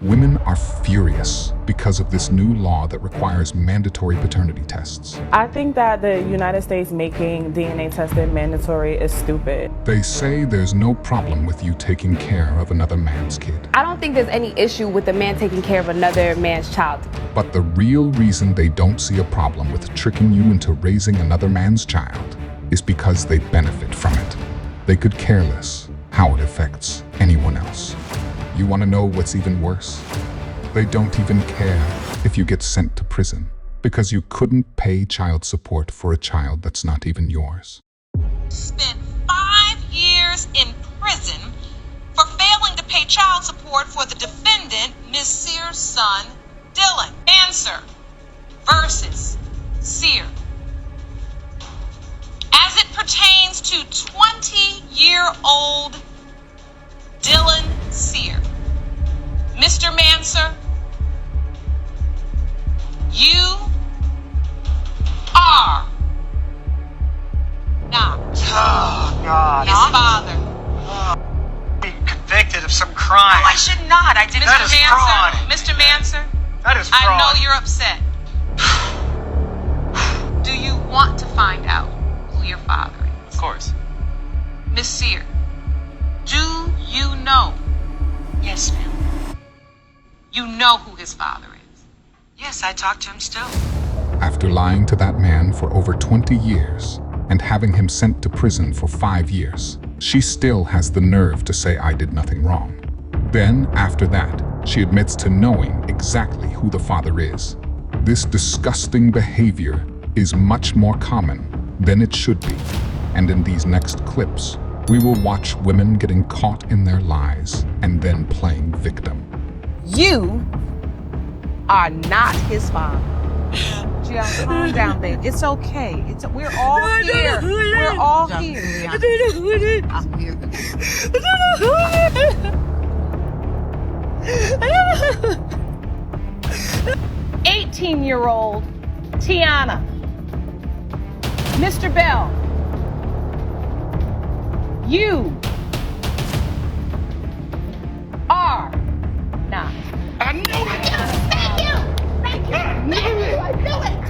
Women are furious because of this new law that requires mandatory paternity tests. I think that the United States making DNA testing mandatory is stupid. They say there's no problem with you taking care of another man's kid. I don't think there's any issue with a man taking care of another man's child. But the real reason they don't see a problem with tricking you into raising another man's child is because they benefit from it. They could care less how it affects anyone else. You want to know what's even worse? They don't even care if you get sent to prison because you couldn't pay child support for a child that's not even yours. Spent 5 years in prison for failing to pay child support for the defendant, Ms. Sears' son, Dylan. Answer versus Sear. As it pertains to 20-year-old Dylan Sear. Mr. Manser, you are not his father. Being convicted of some crime. No, I should not. I didn't. That is fraud. Mr. Manser, That is fraud. I know you're upset. Do you want to find out who your father is? Of course. Miss Sear, do you know? Yes, ma'am. You know who his father is? Yes, I talk to him still. After lying to that man for over 20 years and having him sent to prison for 5 years, she still has the nerve to say I did nothing wrong. Then, after that, she admits to knowing exactly who the father is. This disgusting behavior is much more common than it should be. And in these next clips, we will watch women getting caught in their lies and then playing victim. You are not his father. Jill, calm down, babe. It's okay. We're all here. We're all here. I don't know who it is. I'm here. I don't know who it is. 18-year-old Tiana. Mr. Bell. You are not. I know it. Thank you. Thank you. I knew it. I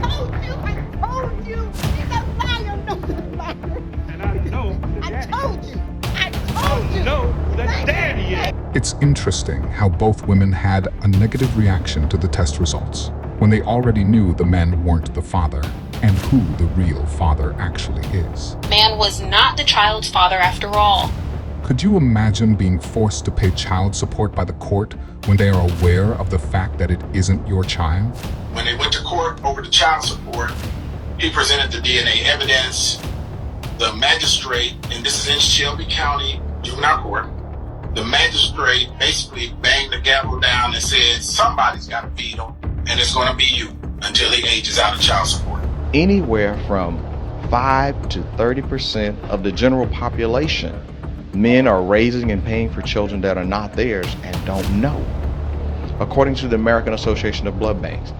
told you. I told you. He's a liar. No, he's a liar. And I know who the I daddy told you. I is. told you. I know who the daddy is. It's interesting how both women had a negative reaction to the test results when they already knew the men weren't the father and who the real father actually is. Man was not the child's father after all. Could you imagine being forced to pay child support by the court when they are aware of the fact that it isn't your child? When they went to court over the child support, he presented the DNA evidence. The magistrate, and this is in Shelby County Juvenile Court, the magistrate basically banged the gavel down and said, somebody's got to feed him, and it's going to be you until he ages out of child support. Anywhere from 5 to 30% of the general population, men are raising and paying for children that are not theirs and don't know. According to the American Association of Blood Banks,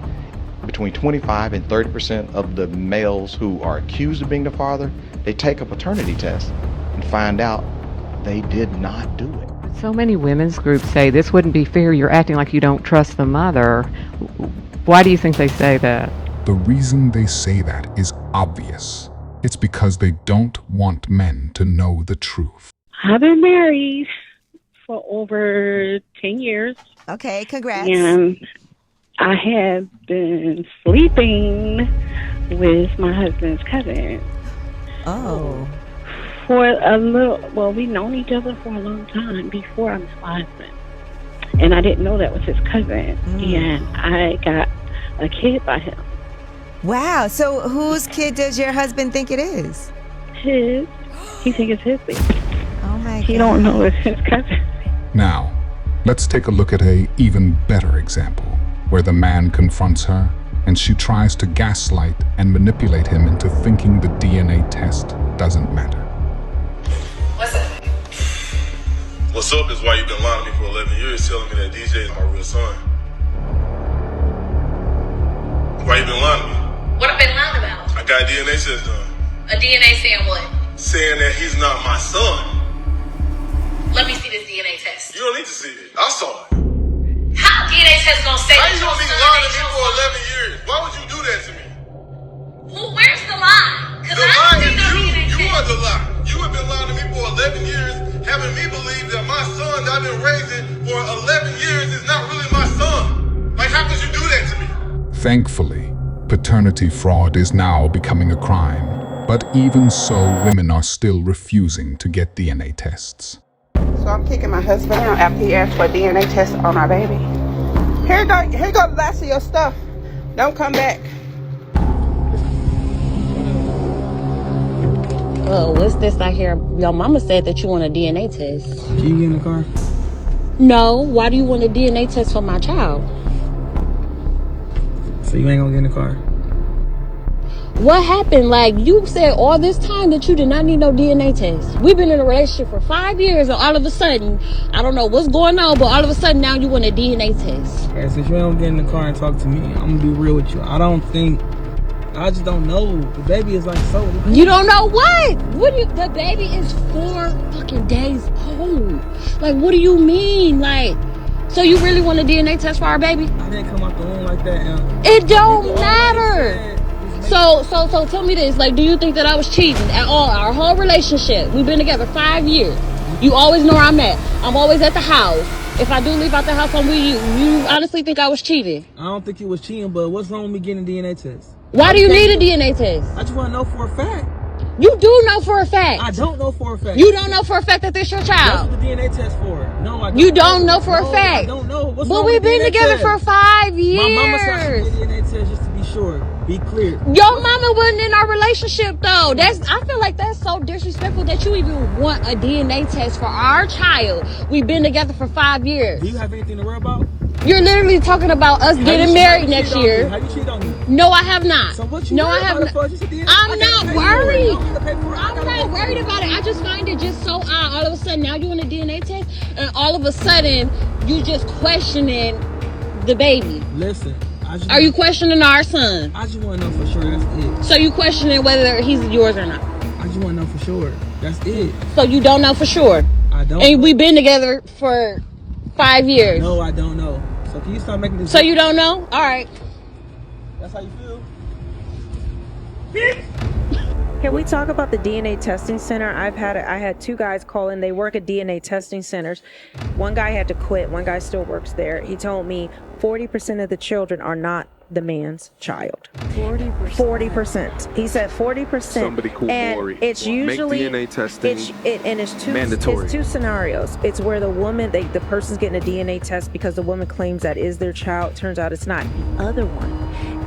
between 25 and 30% of the males who are accused of being the father, they take a paternity test and find out they did not do it. So many women's groups say this wouldn't be fair, you're acting like you don't trust the mother. Why do you think they say that? The reason they say that is obvious. It's because they don't want men to know the truth. I've been married for over 10 years. Okay, congrats. And I have been sleeping with my husband's cousin. Oh. For a little, well, we've known each other for a long time before I met my husband. And I didn't know that was his cousin. And I got a kid by him. Wow. So whose kid does your husband think it is? His. He thinks it's his baby. Oh my God. He don't know it's his cousin. Now, let's take a look at an even better example, where the man confronts her and she tries to gaslight and manipulate him into thinking the DNA test doesn't matter. What's up? What's up is why you've been lying to me for 11 years telling me that DJ is my real son. Why you been lying to me? What have I been lying about? I got a DNA test done. A DNA saying what? Saying that he's not my son. Let me see this DNA test. You don't need to see it. I saw it. How say How that you your gonna be son lying to ain't me your for father? 11 years? Why would you do that to me? Well, where's the lie? Because The I lie ain't is seen no DNA you. You test. are the lie. You have been lying to me for 11 years, having me believe that my son that I've been raising for 11 years is not really my son. Like, how could you do that to me? Thankfully, paternity fraud is now becoming a crime. But even so, women are still refusing to get DNA tests. So I'm kicking my husband out after he asked for a DNA test on our baby. Here you go the last of your stuff. Don't come back. What's this I hear? Your mama said that you want a DNA test. Can you get in the car? No, why do you want a DNA test for my child? So you ain't gonna get in the car? What happened? Like, you said all this time that you did not need no DNA test. We've been in a relationship for 5 years, and all of a sudden, I don't know what's going on, but all of a sudden now you want a DNA test. Okay, since you don't get in the car and talk to me, I'm gonna be real with you. I just don't know. The baby is like so. You don't know what? The baby is 4 fucking days old. Like, what do you mean? Like, so you really want a DNA test for our baby? I didn't come out the womb like that. It don't matter. So tell me this. Like, do you think that I was cheating at all? Our whole relationship, we've been together 5 years. You always know where I'm at. I'm always at the house. If I do leave out the house, I'm with you. You honestly think I was cheating? I don't think you was cheating, but what's wrong with me getting a DNA test? Why do you need a DNA test? I just want to know for a fact. You do know for a fact. I don't know for a fact. You don't know for a fact that this your child. That's what the DNA test for. No, I don't. You don't know for a fact. I don't know. What's but wrong we've with been DNA together test? for 5 years. My mama said I should get a DNA test just to be sure. Be clear. Your mama wasn't in our relationship though. I feel like that's so disrespectful that you even want a DNA test for our child. We've been together for 5 years. Do you have anything to worry about? You're literally talking about us getting married next year. Have you cheated on me? No, I have not. So what you no, I worried have about not. it for? I'm not worried. I'm not worried about it. I just find it just so odd. All of a sudden, now you want a DNA test, and all of a sudden, you just questioning the baby. Listen. Are you questioning our son? I just want to know for sure. That's it. So you questioning whether he's yours or not? I just want to know for sure. That's it. So you don't know for sure? I don't. And we've been together for 5 years. No, I don't know. So can you stop making this? So you don't know? All right. That's how you feel. Can we talk about the DNA testing center? I had 2 guys call in. They work at DNA testing centers. One guy had to quit. One guy still works there. He told me 40% of the children are not the man's child. 40%. He said 40%. Somebody call Maury. It's usually make DNA testing it's mandatory. It's 2 scenarios. It's where the woman, the person's getting a DNA test because the woman claims that is their child. Turns out it's not. The other one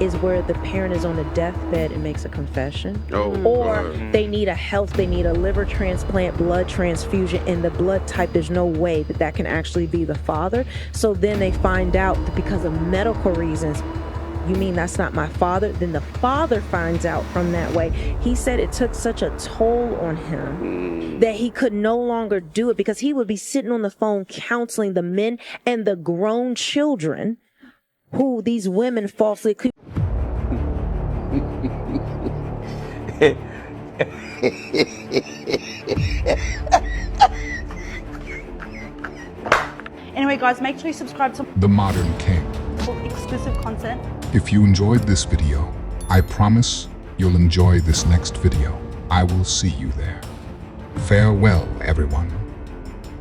is where the parent is on a deathbed and makes a confession. Or they need a liver transplant, blood transfusion, and the blood type, there's no way that can actually be the father. So then they find out that because of medical reasons, you mean that's not my father? Then the father finds out from that way. He said it took such a toll on him that he could no longer do it because he would be sitting on the phone counseling the men and the grown children who these women falsely accused. Anyway, guys, make sure you subscribe to The Modern King. exclusive content. If you enjoyed this video, I promise you'll enjoy this next video. I will see you there. Farewell, everyone.